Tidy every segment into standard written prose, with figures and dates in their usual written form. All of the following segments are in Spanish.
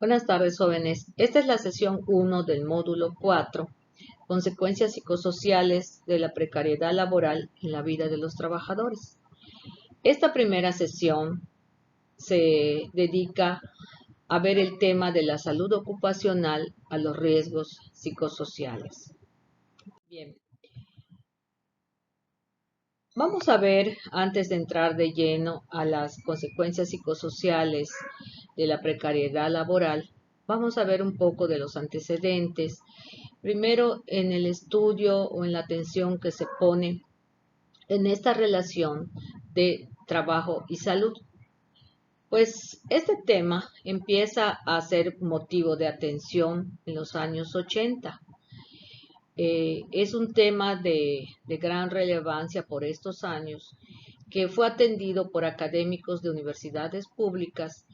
Buenas tardes, jóvenes. Esta es la sesión 1 del módulo 4, consecuencias psicosociales de la precariedad laboral en la vida de los trabajadores. Esta primera sesión se dedica a ver el tema de la salud ocupacional a los riesgos psicosociales. Bien, vamos a ver, antes de entrar de lleno a las consecuencias psicosociales de la precariedad laboral, vamos a ver un poco de los antecedentes. Primero, en el estudio o en la atención que se pone en esta relación de trabajo y salud. Pues este tema empieza a ser motivo de atención en los años 80. Es un tema de gran relevancia por estos años que fue atendido por académicos de universidades públicas,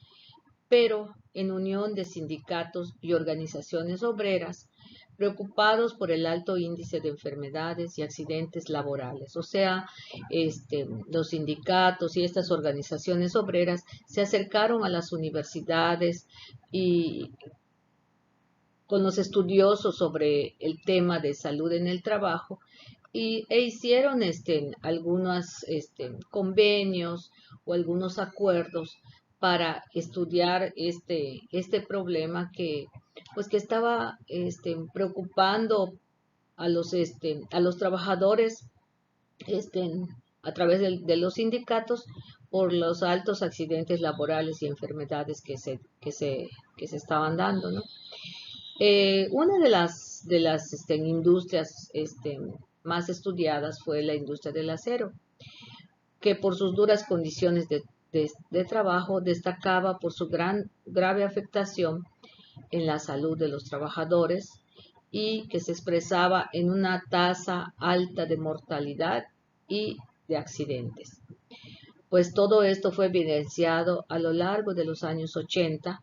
pero en unión de sindicatos y organizaciones obreras preocupados por el alto índice de enfermedades y accidentes laborales. O sea, los sindicatos y estas organizaciones obreras se acercaron a las universidades y con los estudiosos sobre el tema de salud en el trabajo e hicieron algunos convenios o algunos acuerdos para estudiar este problema que estaba preocupando a los trabajadores este, a través de los sindicatos por los altos accidentes laborales y enfermedades que se estaban dando, ¿no? Una de las industrias más estudiadas fue la industria del acero, que por sus duras condiciones de trabajo destacaba por su grave afectación en la salud de los trabajadores y que se expresaba en una tasa alta de mortalidad y de accidentes. Pues todo esto fue evidenciado a lo largo de los años 80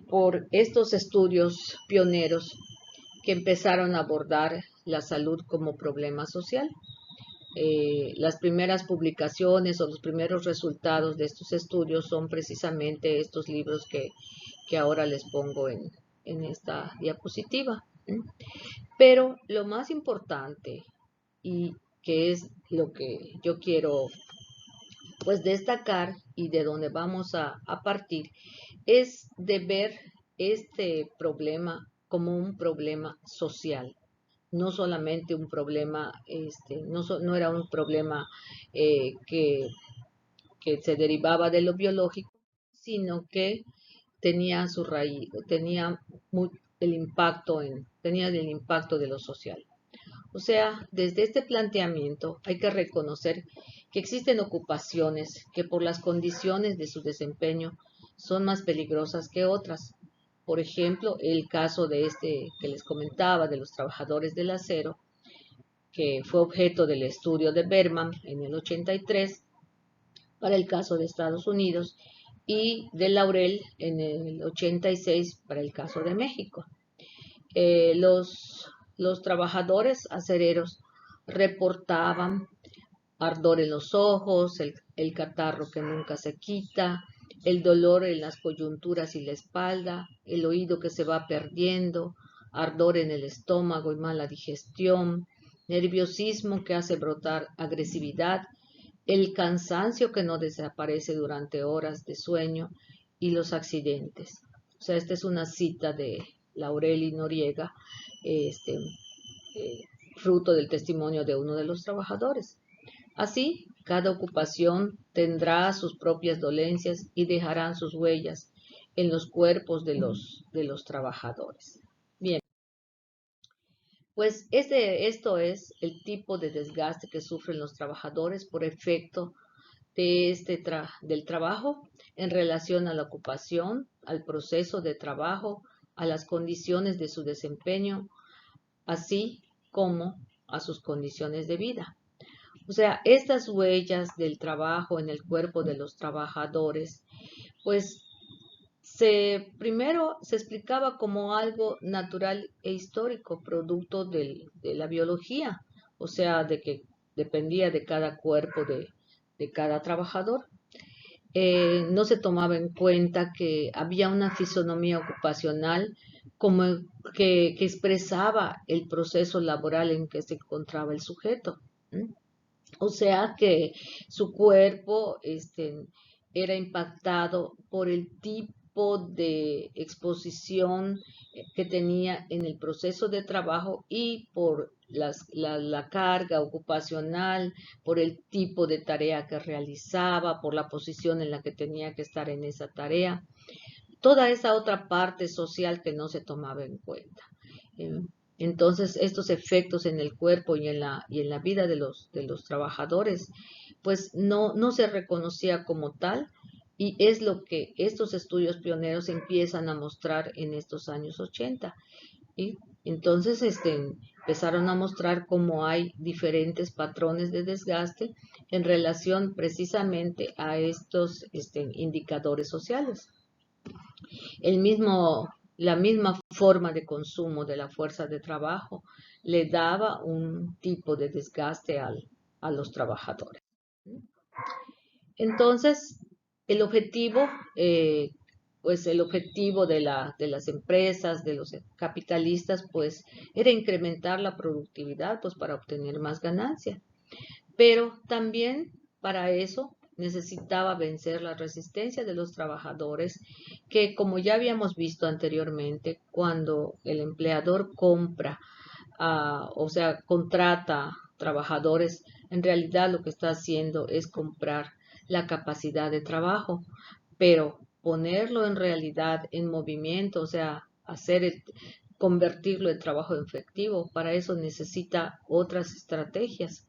por estos estudios pioneros que empezaron a abordar la salud como problema social. Las primeras publicaciones o los primeros resultados de estos estudios son precisamente estos libros que ahora les pongo en esta diapositiva. Pero lo más importante y que es lo que yo quiero pues destacar y de donde vamos a partir es de ver este problema como un problema social, no solamente un problema, no era un problema eh, que, que se derivaba de lo biológico, sino que tenía su raíz, tenía el impacto de lo social. O sea, desde este planteamiento hay que reconocer que existen ocupaciones que por las condiciones de su desempeño son más peligrosas que otras. Por ejemplo, el caso de que les comentaba, de los trabajadores del acero, que fue objeto del estudio de Berman en el 83 para el caso de Estados Unidos y de Laurel en el 86 para el caso de México. Los trabajadores acereros reportaban ardor en los ojos, el catarro que nunca se quita, el dolor en las coyunturas y la espalda, el oído que se va perdiendo, ardor en el estómago y mala digestión, nerviosismo que hace brotar agresividad, el cansancio que no desaparece durante horas de sueño y los accidentes. O sea, esta es una cita de Laurel Noriega, este, fruto del testimonio de uno de los trabajadores. Así, cada ocupación tendrá sus propias dolencias y dejarán sus huellas en los cuerpos de los trabajadores. Bien, pues esto es el tipo de desgaste que sufren los trabajadores por efecto del trabajo en relación a la ocupación, al proceso de trabajo, a las condiciones de su desempeño, así como a sus condiciones de vida. O sea, estas huellas del trabajo en el cuerpo de los trabajadores, pues primero se explicaba como algo natural e histórico, producto de la biología, o sea, de que dependía de cada cuerpo de cada trabajador. no se tomaba en cuenta que había una fisonomía ocupacional como que expresaba el proceso laboral en que se encontraba el sujeto. ¿Mm? O sea que su cuerpo era impactado por el tipo de exposición que tenía en el proceso de trabajo y por la carga ocupacional, por el tipo de tarea que realizaba, por la posición en la que tenía que estar en esa tarea. Toda esa otra parte social que no se tomaba en cuenta. Eh, Entonces, estos efectos en el cuerpo y en la vida de los trabajadores, pues no se reconocía como tal y es lo que estos estudios pioneros empiezan a mostrar en estos años 80. Y entonces empezaron a mostrar cómo hay diferentes patrones de desgaste en relación precisamente a estos indicadores sociales. El mismo, la misma forma de consumo de la fuerza de trabajo le daba un tipo de desgaste a los trabajadores. Entonces, el objetivo, pues el objetivo de las empresas, de los capitalistas, pues era incrementar la productividad, pues para obtener más ganancia. Pero también para eso necesitaba vencer la resistencia de los trabajadores, que como ya habíamos visto anteriormente, cuando el empleador compra, o sea, contrata trabajadores, en realidad lo que está haciendo es comprar la capacidad de trabajo, pero ponerlo en realidad en movimiento, o sea, convertirlo en trabajo efectivo, para eso necesita otras estrategias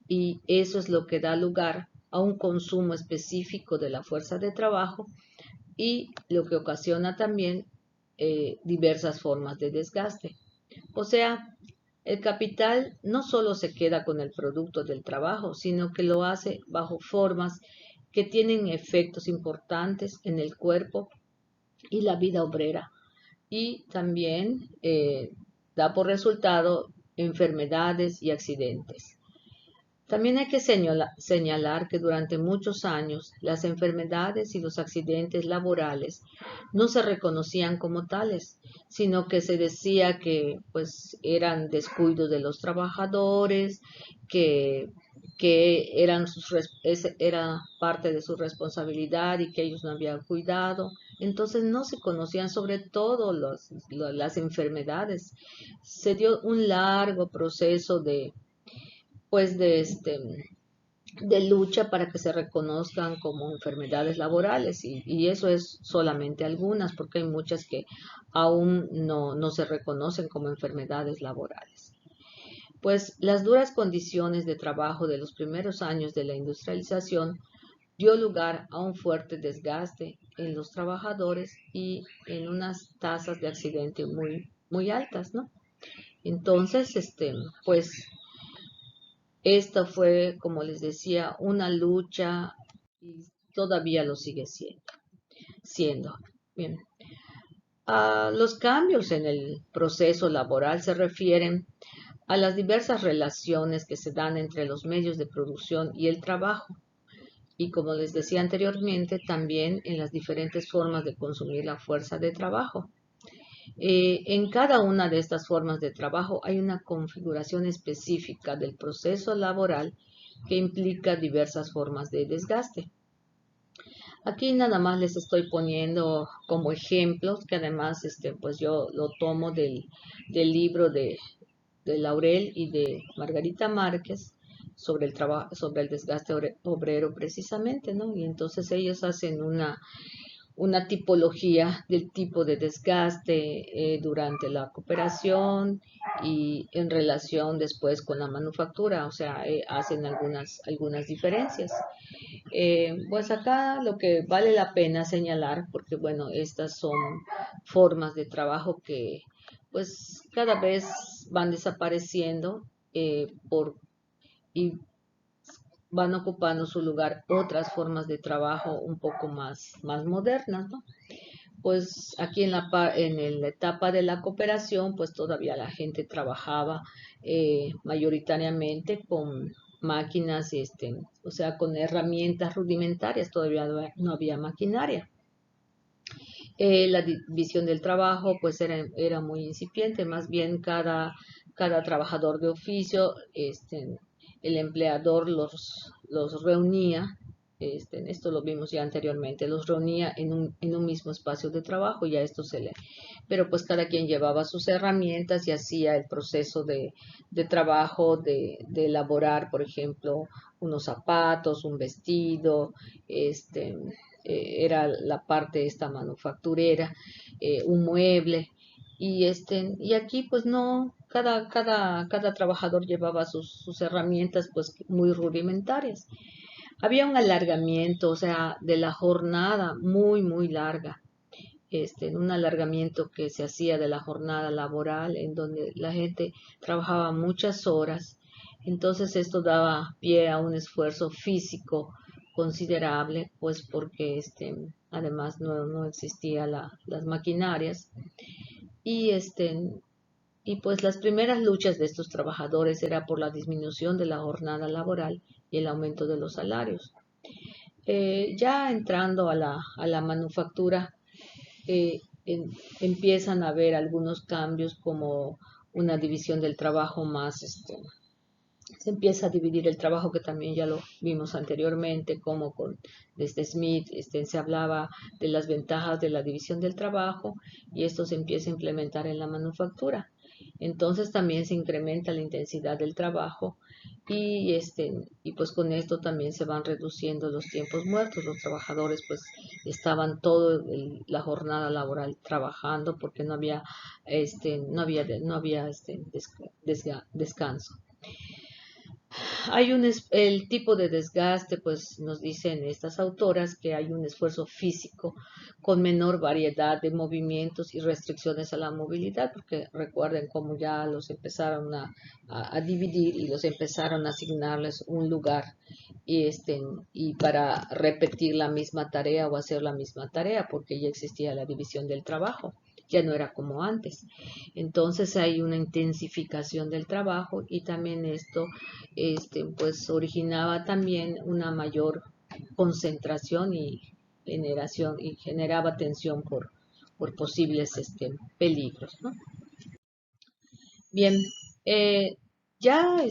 y eso es lo que da lugar a un consumo específico de la fuerza de trabajo y lo que ocasiona también diversas formas de desgaste. O sea, el capital no solo se queda con el producto del trabajo, sino que lo hace bajo formas que tienen efectos importantes en el cuerpo y la vida obrera y también da por resultado enfermedades y accidentes. También hay que señalar que durante muchos años las enfermedades y los accidentes laborales no se reconocían como tales, sino que se decía que pues eran descuidos de los trabajadores, que, que era parte de su responsabilidad y que ellos no habían cuidado. Entonces no se conocían sobre todo las enfermedades. Se dio un largo proceso pues de lucha para que se reconozcan como enfermedades laborales y eso es solamente algunas porque hay muchas que aún no se reconocen como enfermedades laborales. Pues las duras condiciones de trabajo de los primeros años de la industrialización dio lugar a un fuerte desgaste en los trabajadores y en unas tasas de accidente muy altas, ¿no? Entonces, pues esta fue, como les decía, una lucha y todavía lo sigue siendo. Bien. Los cambios en el proceso laboral se refieren a las diversas relaciones que se dan entre los medios de producción y el trabajo. Y como les decía anteriormente, también en las diferentes formas de consumir la fuerza de trabajo. En cada una de estas formas de trabajo hay una configuración específica del proceso laboral que implica diversas formas de desgaste. Aquí nada más les estoy poniendo como ejemplos, que además pues yo lo tomo del libro de Laurel y de Margarita Márquez sobre el desgaste obrero precisamente, ¿no? Y entonces ellos hacen una tipología del tipo de desgaste durante la cooperación y en relación después con la manufactura, o sea, hacen algunas diferencias. Pues acá lo que vale la pena señalar, porque bueno, estas son formas de trabajo que pues cada vez van desapareciendo y van ocupando su lugar otras formas de trabajo un poco más modernas, ¿no? Pues aquí en la etapa de la cooperación, pues todavía la gente trabajaba mayoritariamente con máquinas, o sea, con herramientas rudimentarias, todavía no había maquinaria. La división del trabajo pues era muy incipiente, más bien cada trabajador de oficio, el empleador los reunía, esto lo vimos ya anteriormente, los reunía en un mismo espacio de trabajo, y a esto se le, pero pues cada quien llevaba sus herramientas y hacía el proceso de trabajo, de elaborar, por ejemplo, unos zapatos, un vestido, era la parte esta manufacturera, un mueble, y aquí pues no, cada trabajador llevaba sus herramientas pues muy rudimentarias. Había un alargamiento, o sea, de la jornada muy larga, un alargamiento que se hacía de la jornada laboral, en donde la gente trabajaba muchas horas. Entonces esto daba pie a un esfuerzo físico considerable, pues porque además no existían las maquinarias, y y pues las primeras luchas de estos trabajadores era por la disminución de la jornada laboral y el aumento de los salarios. Ya entrando a la manufactura, eh, empiezan a haber algunos cambios, como una división del trabajo más, se empieza a dividir el trabajo, que también ya lo vimos anteriormente, como desde Smith, se hablaba de las ventajas de la división del trabajo, y esto se empieza a implementar en la manufactura. Entonces también se incrementa la intensidad del trabajo, y y pues con esto también se van reduciendo los tiempos muertos. Los trabajadores pues estaban toda la jornada laboral trabajando, porque no había descanso. El tipo de desgaste, pues nos dicen estas autoras que hay un esfuerzo físico con menor variedad de movimientos y restricciones a la movilidad, porque recuerden cómo ya los empezaron a dividir, y los empezaron a asignarles un lugar, y para repetir la misma tarea o hacer la misma tarea, porque ya existía la división del trabajo, ya no era como antes. Entonces hay una intensificación del trabajo, y también esto pues originaba también una mayor concentración y generación, y generaba tensión por posibles peligros, ¿no? Bien, ya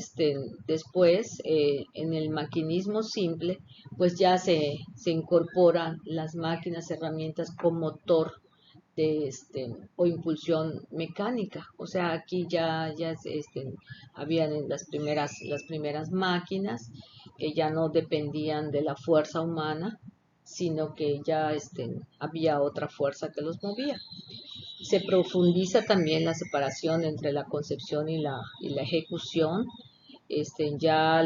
después, en el maquinismo simple, pues ya se incorporan las máquinas, herramientas con motor o impulsión mecánica. O sea, aquí ya habían las primeras máquinas que ya no dependían de la fuerza humana, sino que ya había otra fuerza que los movía. Se profundiza también la separación entre la concepción y la ejecución. Ya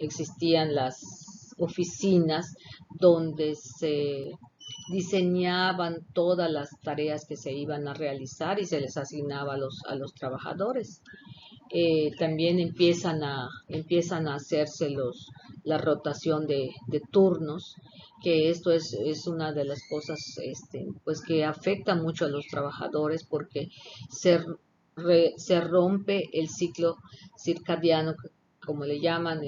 existían las oficinas donde se diseñaban todas las tareas que se iban a realizar, y se les asignaba a los trabajadores. También empiezan a hacerse la rotación de turnos, que esto es una de las cosas pues que afecta mucho a los trabajadores, porque se rompe el ciclo circadiano, como le llaman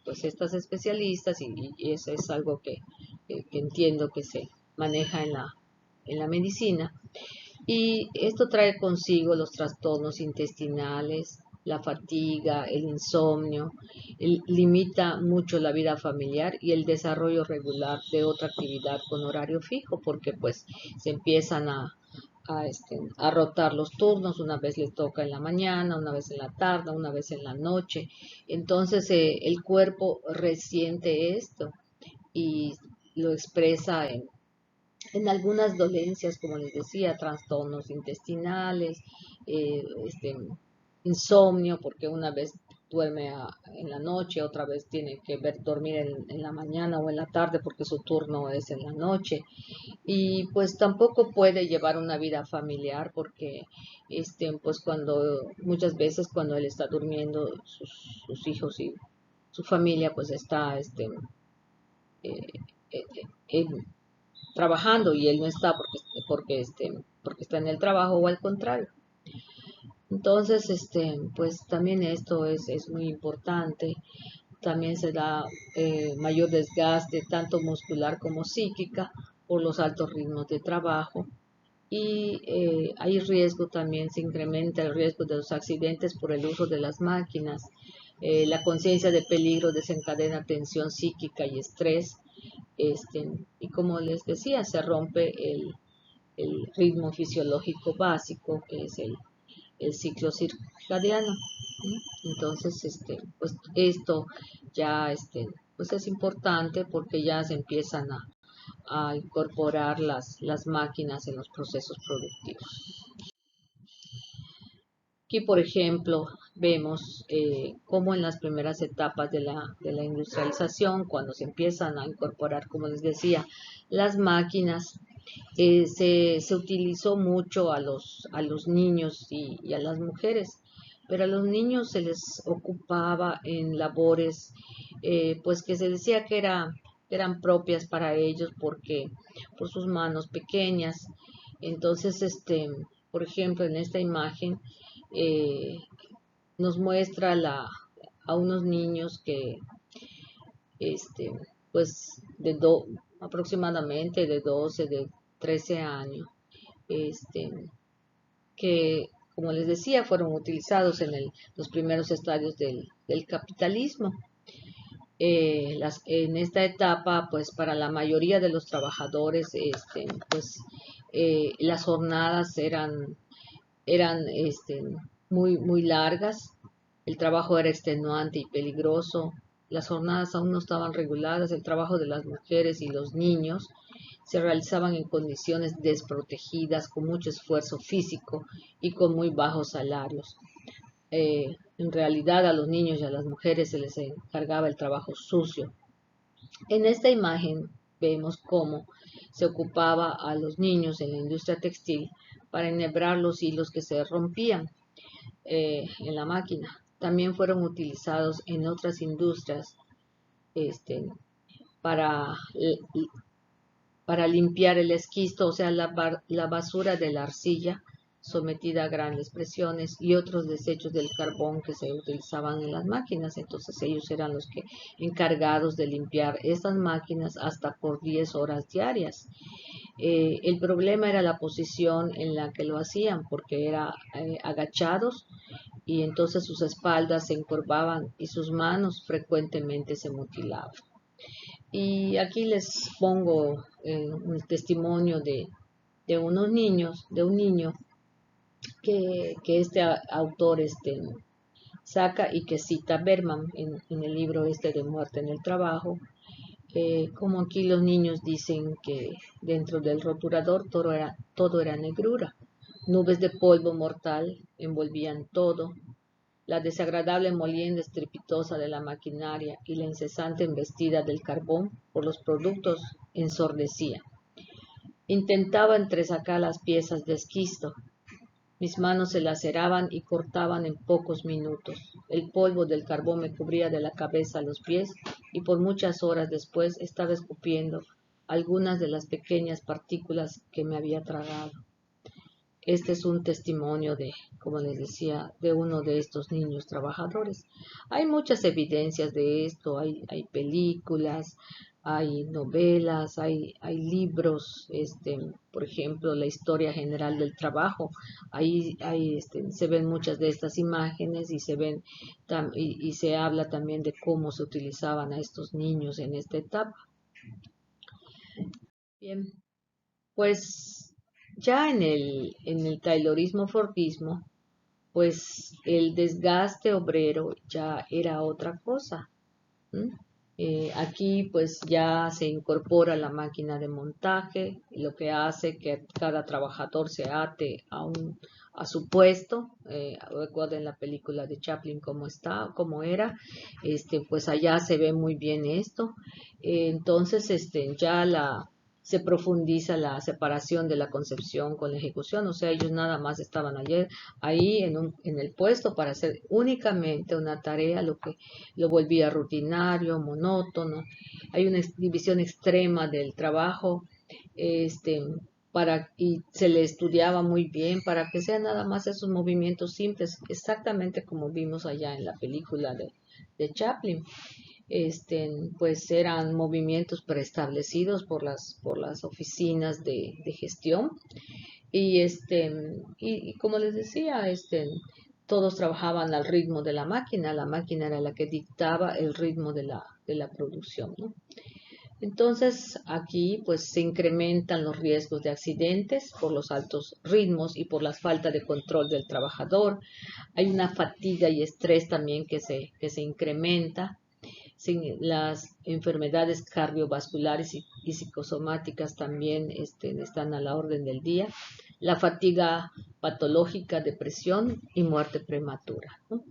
pues estas especialistas, y eso es algo que entiendo que se maneja en la medicina. Y esto trae consigo los trastornos intestinales, la fatiga, el insomnio, limita mucho la vida familiar y el desarrollo regular de otra actividad con horario fijo, porque pues se empiezan a rotar los turnos. Una vez le toca en la mañana, una vez en la tarde, una vez en la noche. Entonces el cuerpo resiente esto y lo expresa en algunas dolencias, como les decía, trastornos intestinales, insomnio, porque una vez duerme en la noche, otra vez tiene que dormir en la mañana o en la tarde, porque su turno es en la noche. Y pues tampoco puede llevar una vida familiar, porque pues muchas veces cuando él está durmiendo, sus hijos y su familia pues está eh, eh, eh, trabajando, y él no está porque está en el trabajo, o al contrario. Entonces, pues también esto es muy importante. También se da mayor desgaste, tanto muscular como psíquica, por los altos ritmos de trabajo. Y hay riesgo también, se incrementa el riesgo de los accidentes por el uso de las máquinas. La conciencia de peligro desencadena tensión psíquica y estrés. Y como les decía, se rompe el ritmo fisiológico básico, que es el ciclo circadiano. Entonces, pues esto ya, pues es importante porque ya se empiezan a incorporar las máquinas en los procesos productivos. Aquí, por ejemplo, vemos cómo en las primeras etapas de la industrialización, cuando se empiezan a incorporar, como les decía, las máquinas, se utilizó mucho a los niños y a las mujeres, pero a los niños se les ocupaba en labores, pues que se decía que eran propias para ellos porque por sus manos pequeñas. Entonces, por ejemplo, en esta imagen eh, nos muestra a unos niños que, este, pues, aproximadamente de 12, de 13 años, este, que, como les decía, fueron utilizados en los primeros estadios del capitalismo. En esta etapa, pues para la mayoría de los trabajadores, pues las jornadas eran muy, muy largas, el trabajo era extenuante y peligroso, las jornadas aún no estaban reguladas, el trabajo de las mujeres y los niños se realizaban en condiciones desprotegidas, con mucho esfuerzo físico y con muy bajos salarios. En realidad a los niños y a las mujeres se les encargaba el trabajo sucio. En esta imagen vemos cómo se ocupaba a los niños en la industria textil para enhebrar los hilos que se rompían en la máquina. También fueron utilizados en otras industrias este, para, para limpiar el esquisto, o sea, la basura de la arcilla sometida a grandes presiones y otros desechos del carbón que se utilizaban en las máquinas. Entonces ellos eran los que encargados de limpiar estas máquinas hasta por 10 horas diarias. El problema era la posición en la que lo hacían, porque era agachados y entonces sus espaldas se encorvaban y sus manos frecuentemente se mutilaban. Y aquí les pongo un testimonio de unos niños, de un niño que este autor saca y que cita Berman en el libro de Muerte en el Trabajo. Como aquí los niños dicen que dentro del roturador todo era negrura, nubes de polvo mortal envolvían todo, la desagradable molienda estrepitosa de la maquinaria y la incesante embestida del carbón por los productos ensordecía. Intentaba entresacar las piezas de esquisto. Mis manos se laceraban y cortaban en pocos minutos. El polvo del carbón me cubría de la cabeza a los pies y por muchas horas después estaba escupiendo algunas de las pequeñas partículas que me había tragado. Este es un testimonio como les decía, de uno de estos niños trabajadores. Hay muchas evidencias de esto, hay películas, hay novelas, hay libros, por ejemplo, la historia general del trabajo. Ahí se ven muchas de estas imágenes y y se habla también de cómo se utilizaban a estos niños en esta etapa. Bien, pues ya en el taylorismo-fordismo, pues el desgaste obrero ya era otra cosa. Aquí pues ya se incorpora la máquina de montaje, lo que hace que cada trabajador se ate a su puesto. Recuerden la película de Chaplin cómo era. Pues allá se ve muy bien esto. Entonces ya se profundiza la separación de la concepción con la ejecución, o sea, ellos nada más estaban ahí en el puesto para hacer únicamente una tarea, lo que lo volvía rutinario, monótono. Hay una división extrema del trabajo, y se le estudiaba muy bien para que sean nada más esos movimientos simples, exactamente como vimos allá en la película de Chaplin. Pues eran movimientos preestablecidos por las oficinas de gestión y como les decía, todos trabajaban al ritmo de la máquina era la que dictaba el ritmo de la producción, ¿no? Entonces, aquí pues se incrementan los riesgos de accidentes por los altos ritmos y por la falta de control del trabajador. Hay una fatiga y estrés también que se incrementa. Las enfermedades cardiovasculares y psicosomáticas también están a la orden del día. La fatiga patológica, depresión y muerte prematura, ¿no?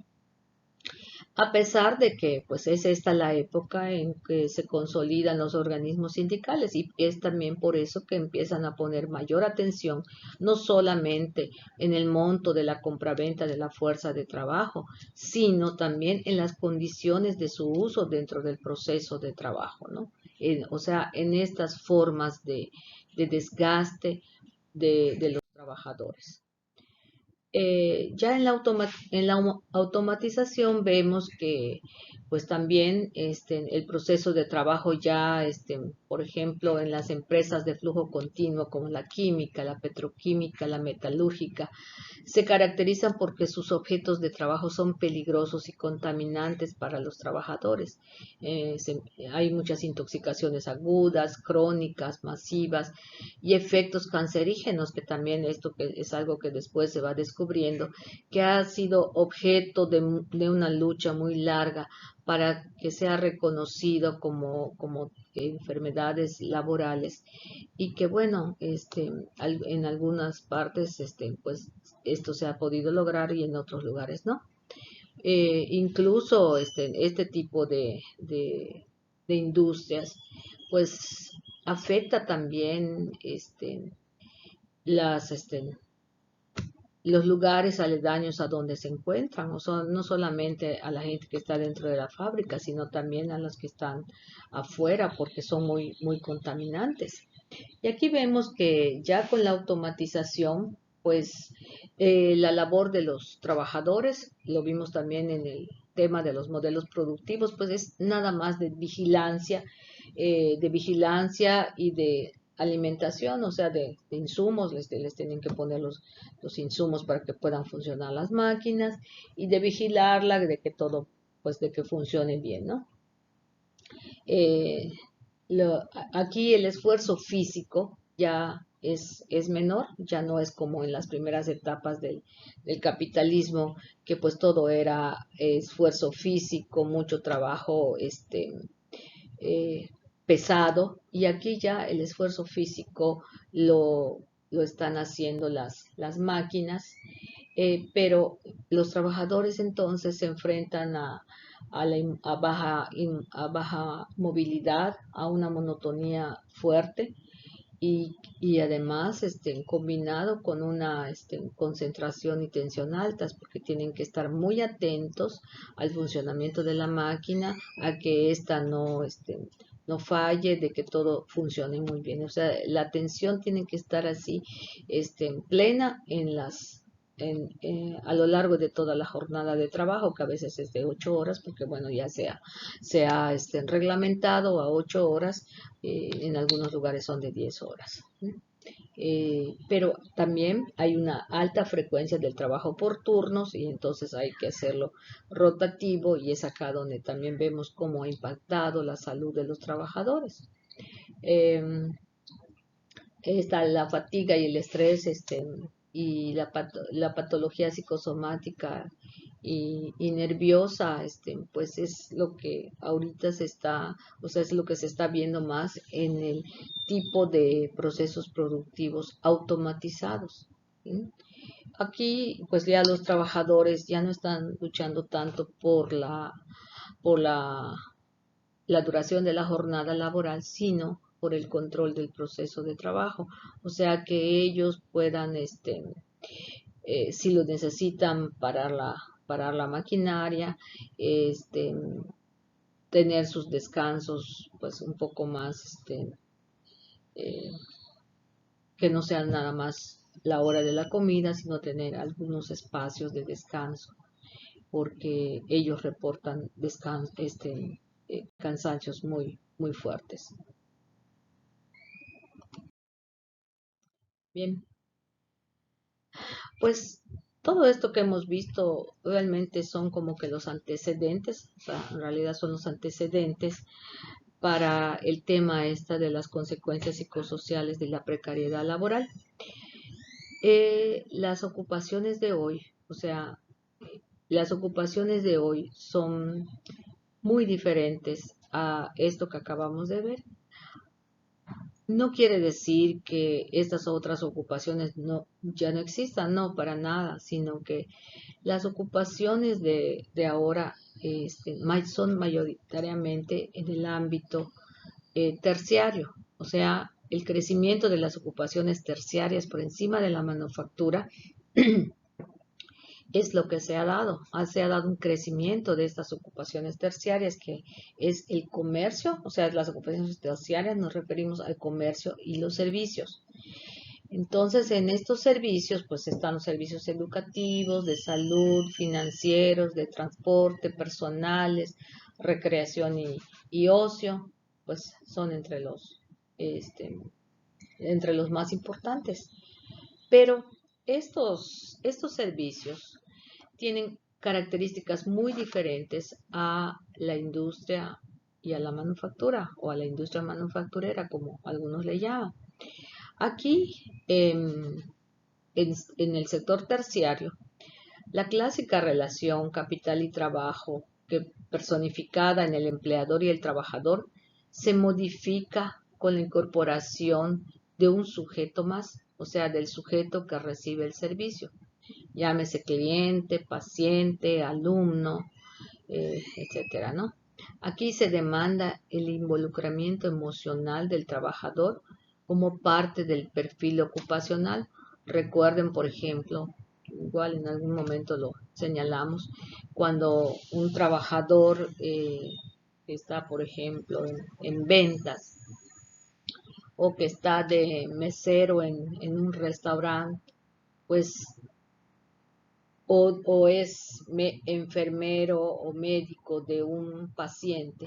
A pesar de que pues es esta la época en que se consolidan los organismos sindicales y es también por eso que empiezan a poner mayor atención no solamente en el monto de la compraventa de la fuerza de trabajo, sino también en las condiciones de su uso dentro del proceso de trabajo, ¿no? O sea, en estas formas de desgaste de los trabajadores. Ya en la automatización vemos que pues también el proceso de trabajo ya, por ejemplo, en las empresas de flujo continuo como la química, la petroquímica, la metalúrgica, se caracterizan porque sus objetos de trabajo son peligrosos y contaminantes para los trabajadores. Hay muchas intoxicaciones agudas, crónicas, masivas y efectos cancerígenos, que también esto que es algo que después se va descubriendo, que ha sido objeto de una lucha muy larga para que sea reconocido como enfermedades laborales y que bueno, en algunas partes, pues esto se ha podido lograr y en otros lugares no. Incluso este tipo de industrias, pues afecta también las, los lugares aledaños a donde se encuentran, no solamente a la gente que está dentro de la fábrica, sino también a los que están afuera, porque son muy contaminantes. Y aquí vemos que ya con la automatización, pues la labor de los trabajadores, lo vimos también en el tema de los modelos productivos, pues es nada más de vigilancia y de alimentación, o sea, de insumos, les tienen que poner los insumos para que puedan funcionar las máquinas y de vigilarla, de que todo, pues de que funcione bien, ¿no? Eh, Aquí el esfuerzo físico ya es menor, ya no es como en las primeras etapas del capitalismo, que pues todo era esfuerzo físico, mucho trabajo eh, pesado, y aquí ya el esfuerzo físico lo están haciendo las máquinas, pero los trabajadores entonces se enfrentan a baja movilidad, a una monotonía fuerte y además combinado con una concentración y tensión altas porque tienen que estar muy atentos al funcionamiento de la máquina, a que ésta no falle, de que todo funcione muy bien. O sea, la atención tiene que estar así plena a lo largo de toda la jornada de trabajo, que a veces es de 8 horas, porque bueno, ya se ha reglamentado a 8 horas, en algunos lugares son de 10 horas. Pero también hay una alta frecuencia del trabajo por turnos y entonces hay que hacerlo rotativo y es acá donde también vemos cómo ha impactado la salud de los trabajadores. Eh, Está la fatiga y el estrés, y la patología psicosomática y nerviosa, pues es lo que ahorita o sea, es lo que se está viendo más en el tipo de procesos productivos automatizados, ¿sí? Aquí, pues ya los trabajadores ya no están luchando tanto por la duración de la jornada laboral, sino por el control del proceso de trabajo. O sea, que ellos puedan, si lo necesitan, parar la maquinaria, este, tener sus descansos, pues un poco más, eh, que no sea nada más la hora de la comida, sino tener algunos espacios de descanso, porque ellos reportan cansancios muy fuertes. Bien, pues todo esto que hemos visto realmente son como que los antecedentes, o sea, en realidad son los antecedentes para el tema esta de las consecuencias psicosociales de la precariedad laboral. Las ocupaciones de hoy, o sea, las ocupaciones de hoy son muy diferentes a esto que acabamos de ver. No quiere decir que estas otras ocupaciones ya no existan, no, para nada, sino que las ocupaciones de ahora son mayoritariamente en el ámbito terciario, o sea, el crecimiento de las ocupaciones terciarias por encima de la manufactura es lo que se ha dado. Se ha dado un crecimiento de estas ocupaciones terciarias, que es el comercio, o sea, las ocupaciones terciarias nos referimos al comercio y los servicios. Entonces, en estos servicios, pues están los servicios educativos, de salud, financieros, de transporte, personales, recreación y ocio, pues son este, entre los más importantes. Pero estos servicios tienen características muy diferentes a la industria y a la manufactura, o a la industria manufacturera, como algunos le llaman. Aquí, en el sector terciario, la clásica relación capital y trabajo, que personificada en el empleador y el trabajador, se modifica con la incorporación de un sujeto más, o sea, del sujeto que recibe el servicio. Llámese cliente, paciente, alumno, etcétera, ¿no? Aquí se demanda el involucramiento emocional del trabajador como parte del perfil ocupacional. Recuerden, por ejemplo, igual en algún momento lo señalamos, cuando un trabajador está, por ejemplo, en ventas, o que está de mesero en un restaurante, pues o es enfermero o médico de un paciente,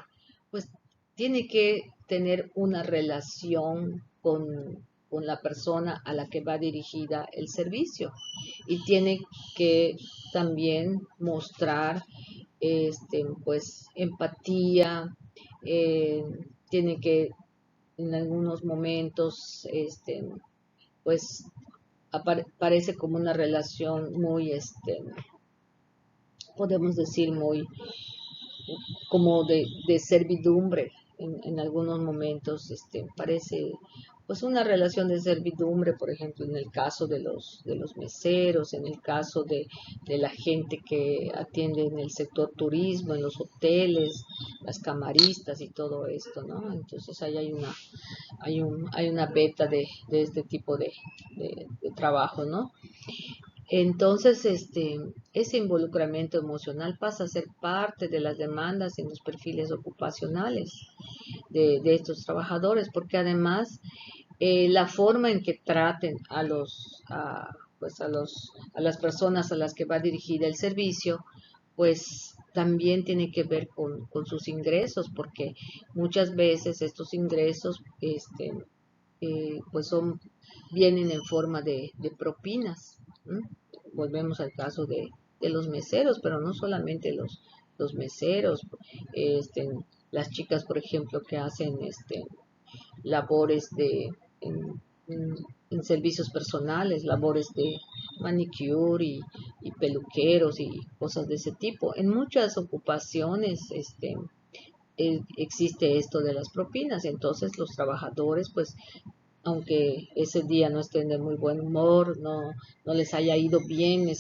pues tiene que tener una relación con la persona a la que va dirigida el servicio, y tiene que también mostrar pues empatía, eh, tiene que en algunos momentos pues parece como una relación muy podemos decir muy como de servidumbre en algunos momentos. Parece pues una relación de servidumbre, por ejemplo, en el caso de los meseros, en el caso de la gente que atiende en el sector turismo, en los hoteles, las camaristas y todo esto, ¿no? Entonces ahí hay una beta de este tipo de trabajo, ¿no? Entonces, ese involucramiento emocional pasa a ser parte de las demandas en los perfiles ocupacionales de estos trabajadores, porque además la forma en que traten pues a las personas a las que va dirigida el servicio, pues también tiene que ver con sus ingresos, porque muchas veces estos ingresos, pues vienen en forma de propinas. ¿M? Volvemos al caso de los meseros, pero no solamente los meseros, este, las chicas, por ejemplo, que hacen labores en servicios personales, labores de manicure y peluqueros y cosas de ese tipo. En muchas ocupaciones existe esto de las propinas, entonces los trabajadores, pues aunque ese día no estén de muy buen humor, no les haya ido bien,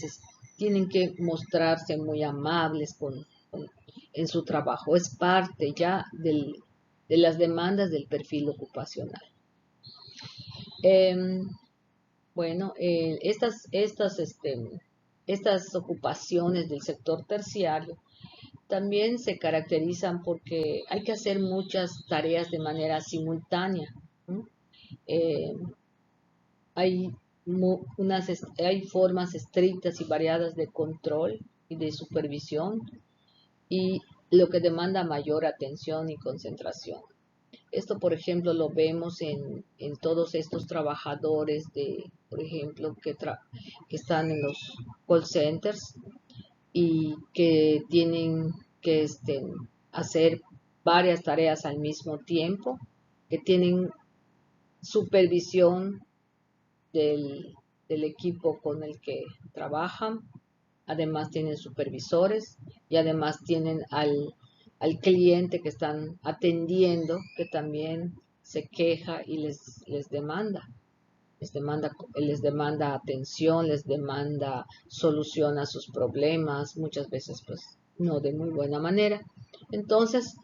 tienen que mostrarse muy amables en su trabajo. Es parte ya de las demandas del perfil ocupacional. Bueno, estas ocupaciones del sector terciario también se caracterizan porque hay que hacer muchas tareas de manera simultánea. ¿No? hay, hay formas estrictas y variadas de control y de supervisión y lo que demanda mayor atención y concentración. Esto, por ejemplo, lo vemos en todos estos trabajadores por ejemplo, que están en los call centers y que tienen que hacer varias tareas al mismo tiempo, que tienen supervisión del, del equipo con el que trabajan, además tienen supervisores y además tienen al cliente que están atendiendo, que también se queja y les demanda. Les demanda atención, les demanda solución a sus problemas, muchas veces pues no de muy buena manera. Entonces,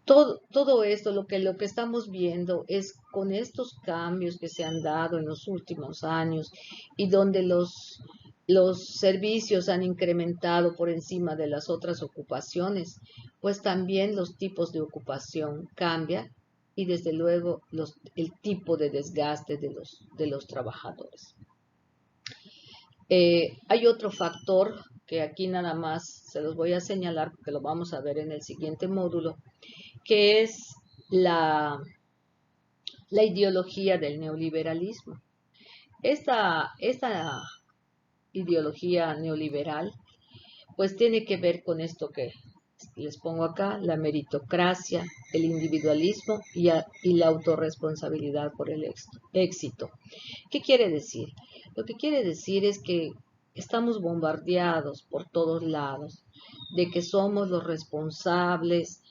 todo esto, lo que estamos viendo es con estos cambios que se han dado en los últimos años y donde los servicios han incrementado por encima de las otras ocupaciones, pues también los tipos de ocupación cambian y desde luego el tipo de desgaste de los trabajadores. Hay otro factor que aquí nada más se los voy a señalar porque lo vamos a ver en el siguiente módulo, que es la ideología del neoliberalismo. Esta ideología neoliberal pues tiene que ver con esto que les pongo acá, la meritocracia, el individualismo y la autorresponsabilidad por el éxito. ¿Qué quiere decir? Lo que quiere decir es que estamos bombardeados por todos lados de que somos los responsables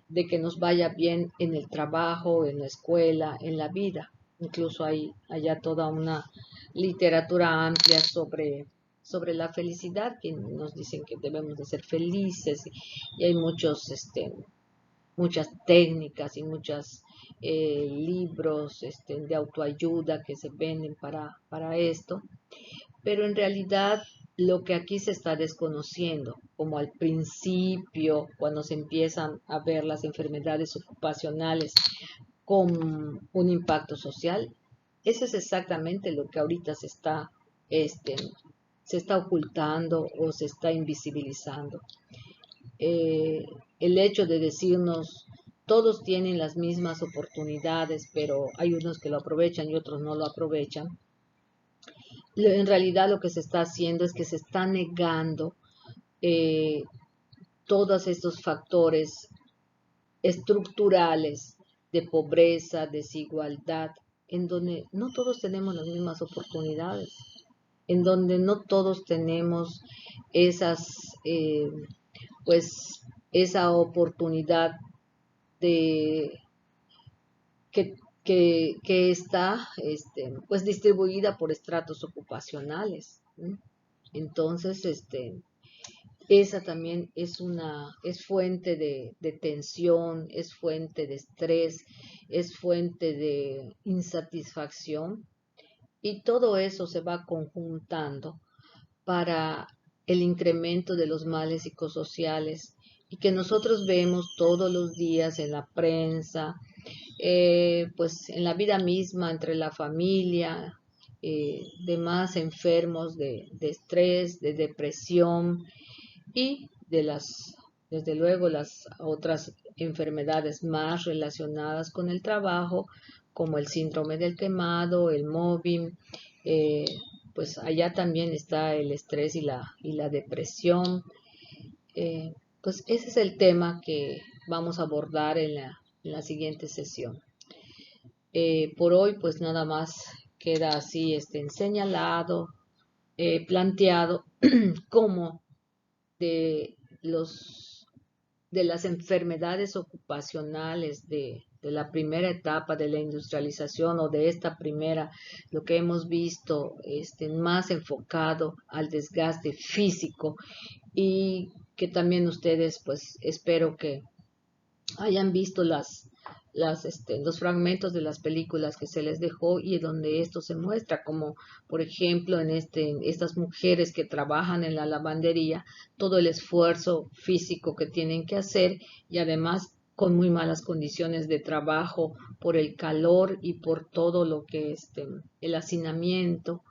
de que nos vaya bien en el trabajo, en la escuela, en la vida. Incluso hay allá toda una literatura amplia sobre la felicidad, que nos dicen que debemos de ser felices y hay muchas técnicas y muchos libros de autoayuda que se venden para esto, pero en realidad lo que aquí se está desconociendo, como al principio, cuando se empiezan a ver las enfermedades ocupacionales con un impacto social, eso es exactamente lo que ahorita se está ocultando o se está invisibilizando. El hecho de decirnos todos tienen las mismas oportunidades, pero hay unos que lo aprovechan y otros no lo aprovechan. En realidad lo que se está haciendo es que se está negando eh, todos estos factores estructurales de pobreza, desigualdad, en donde no todos tenemos las mismas oportunidades, en donde no todos tenemos esas, pues, esa oportunidad de que, que está pues distribuida por estratos ocupacionales. ¿Sí? Entonces, esa también es fuente de tensión, es fuente de estrés, es fuente de insatisfacción y todo eso se va conjuntando para el incremento de los males psicosociales y que nosotros vemos todos los días en la prensa, pues en la vida misma, entre la familia, demás enfermos de estrés, de depresión y desde luego, las otras enfermedades más relacionadas con el trabajo, como el síndrome del quemado, el mobbing, eh, pues allá también está el estrés y la depresión. Eh, pues ese es el tema que vamos a abordar en la siguiente sesión. Por hoy, pues nada más queda así señalado, planteado como de de las enfermedades ocupacionales de la primera etapa de la industrialización o de esta primera, lo que hemos visto más enfocado al desgaste físico y que también ustedes pues espero que hayan visto los fragmentos de las películas que se les dejó y donde esto se muestra, como por ejemplo en estas mujeres que trabajan en la lavandería, todo el esfuerzo físico que tienen que hacer y además con muy malas condiciones de trabajo por el calor y por todo lo que el hacinamiento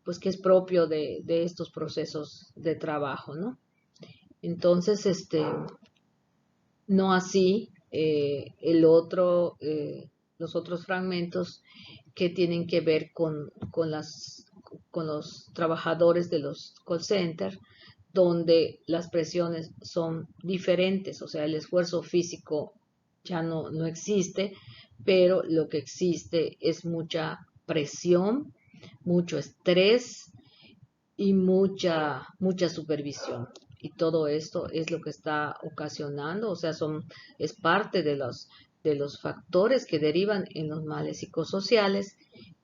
pues que es propio de estos procesos de trabajo, ¿no? Entonces, no así los otros fragmentos que tienen que ver con los trabajadores de los call centers, donde las presiones son diferentes, o sea, el esfuerzo físico ya no existe, pero lo que existe es mucha presión, mucho estrés y mucha supervisión. Y todo esto es lo que está ocasionando, o sea, es parte de los factores que derivan en los males psicosociales,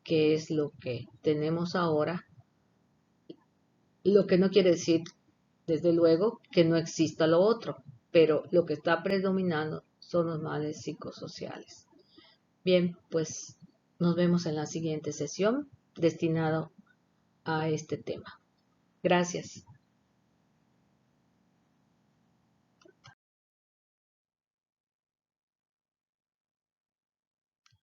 que es lo que tenemos ahora, lo que no quiere decir, desde luego, que no exista lo otro, pero lo que está predominando son los males psicosociales. Bien, pues nos vemos en la siguiente sesión destinado a este tema. Gracias.